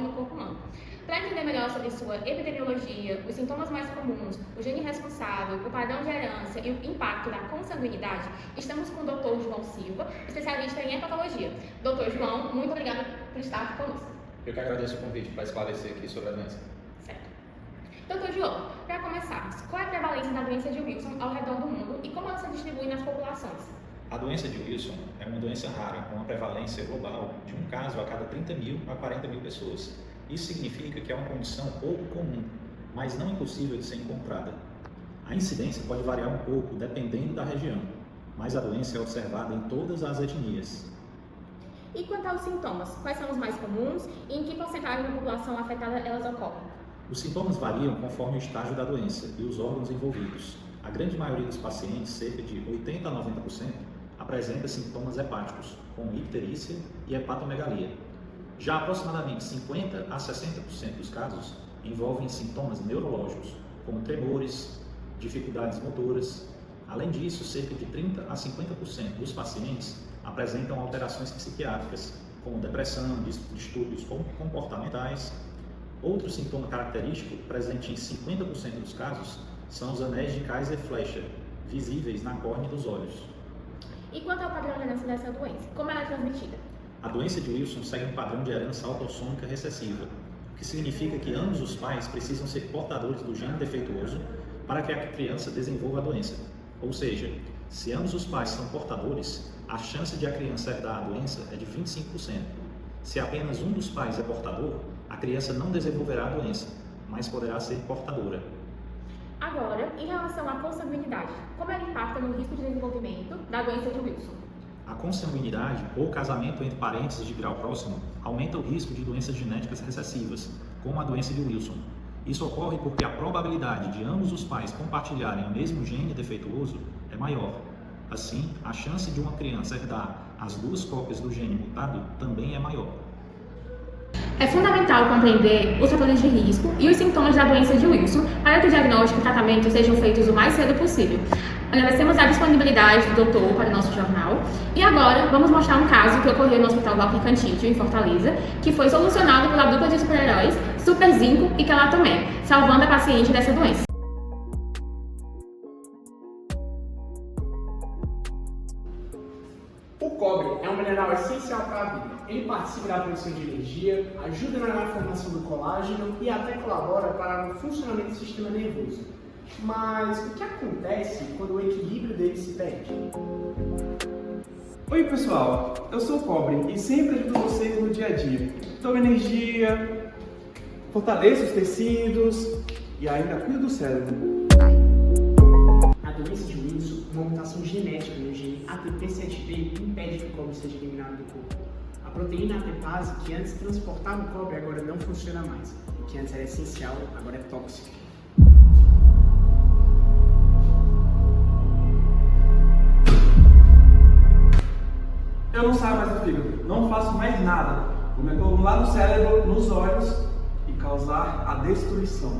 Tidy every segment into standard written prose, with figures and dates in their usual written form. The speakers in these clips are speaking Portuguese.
no corpo humano. Para entender melhor sobre sua epidemiologia, os sintomas mais comuns, o gene responsável, o padrão de herança e o impacto da consanguinidade, estamos com o Dr. João Silva, especialista em hepatologia. Dr. João, muito obrigada por estar conosco. Eu que agradeço o convite para esclarecer aqui sobre a doença. Certo. Dr. João, para começarmos, qual é a prevalência da doença de Wilson ao redor do mundo e como ela se distribui nas populações? A doença de Wilson é uma doença rara com uma prevalência global de um caso a cada 30 mil a 40 mil pessoas. Isso significa que é uma condição pouco comum, mas não impossível de ser encontrada. A incidência pode variar um pouco dependendo da região, mas a doença é observada em todas as etnias. E quanto aos sintomas, quais são os mais comuns e em que porcentagem da população afetada elas ocorrem? Os sintomas variam conforme o estágio da doença e os órgãos envolvidos. A grande maioria dos pacientes, cerca de 80 a 90%, apresenta sintomas hepáticos, como icterícia e hepatomegalia. Já aproximadamente 50 a 60% dos casos envolvem sintomas neurológicos, como tremores, dificuldades motoras. Além disso, cerca de 30 a 50% dos pacientes apresentam alterações psiquiátricas, como depressão, distúrbios comportamentais. Outro sintoma característico, presente em 50% dos casos, são os anéis de Kaiser-Fleischer, visíveis na córnea dos olhos. E quanto ao padrão de herança dessa doença, como ela é transmitida? A doença de Wilson segue um padrão de herança autossômica recessiva, o que significa que ambos os pais precisam ser portadores do gene defeituoso para que a criança desenvolva a doença. Ou seja, se ambos os pais são portadores, a chance de a criança herdar a doença é de 25%. Se apenas um dos pais é portador, a criança não desenvolverá a doença, mas poderá ser portadora. Agora, em relação à consanguinidade, como ela impacta no risco de desenvolvimento da doença de Wilson? A consanguinidade, ou casamento entre parentes de grau próximo, aumenta o risco de doenças genéticas recessivas, como a doença de Wilson. Isso ocorre porque a probabilidade de ambos os pais compartilharem o mesmo gene defeituoso é maior. Assim, a chance de uma criança herdar as duas cópias do gene mutado também é maior. É fundamental compreender os fatores de risco e os sintomas da doença de Wilson para que o diagnóstico e o tratamento sejam feitos o mais cedo possível. Agradecemos a disponibilidade do doutor para o nosso jornal e agora vamos mostrar um caso que ocorreu no Hospital Walter Cantídio, em Fortaleza, que foi solucionado pela dupla de super-heróis Super Zinco e Kelatomé, salvando a paciente dessa doença. O cobre é um mineral essencial para a vida. Ele participa da produção de energia, ajuda na formação do colágeno e até colabora para o funcionamento do sistema nervoso. Mas o que acontece quando o equilíbrio dele se perde? Oi pessoal, eu sou o Cobre e sempre ajudo vocês no dia a dia. Dou energia, fortaleço os tecidos e ainda cuido do cérebro. A doença de Wilson, uma mutação genética no gene ATP7B, impede que o cobre seja eliminado do corpo. A proteína ATPase, que antes transportava o cobre, agora não funciona mais. O que antes era essencial, agora é tóxico. Eu não saio mais do fígado, não faço mais nada. Vou me acumular no cérebro, nos olhos e causar a destruição.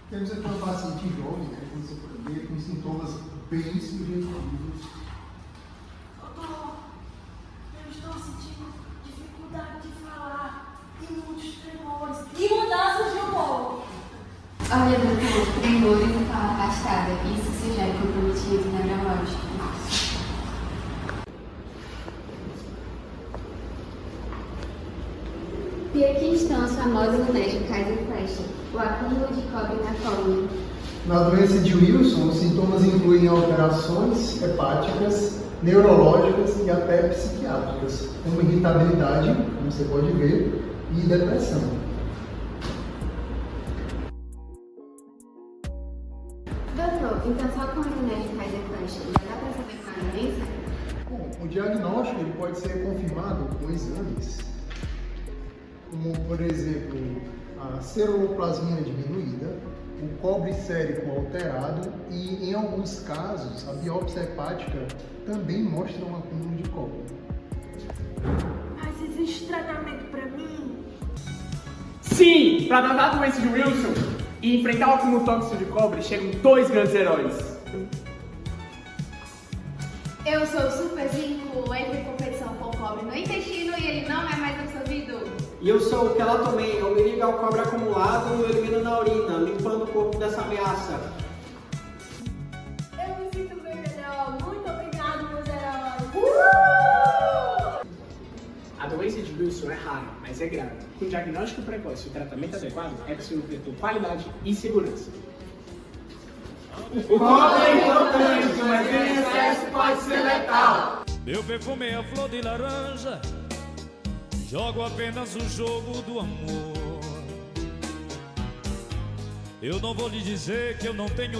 Temos aqui uma paciente jovem, como você pode ver, com sintomas bem subjetivos. Doutor, eu estou sentindo dificuldade de falar e muitos tremores e mudanças de humor. Olha, doutor, tremor e fala arrastada. Isso se já é comprometido neurológico. E aqui estão as famosas anéis de Kaiser-Fleischer, o acúmulo de cobre na córnea. Na doença de Wilson, os sintomas incluem alterações hepáticas, neurológicas e até psiquiátricas, como irritabilidade, como você pode ver, e depressão. Doutor, então só com as anéis de Kaiser-Fleischer já dá para saber qual é a doença? Bom, o diagnóstico ele pode ser confirmado com exames, como, por exemplo, a ceruloplasmina diminuída, o cobre sérico alterado e, em alguns casos, a biópsia hepática também mostra um acúmulo de cobre. Mas existe tratamento para mim? Sim! Para tratar a doença de Wilson e enfrentar o acúmulo tóxico de cobre, chegam dois grandes heróis. Eu sou o Super Zinco, entre em competição com o cobre no intestino e ele não é mais absorvido. E eu sou o Kelatoman, eu me ligo ao cobre acumulado e eu elimino na urina, limpando o corpo dessa ameaça. Eu me sinto bem melhor. Muito obrigado, meus heróis. A doença de Wilson é rara, mas é grave. Com diagnóstico precoce e o tratamento adequado, é possível ter com qualidade e segurança. O cobre é importante, mas em excesso pode ser letal. Meu perfume é a flor de laranja, jogo apenas o jogo do amor. Eu não vou lhe dizer que eu não tenho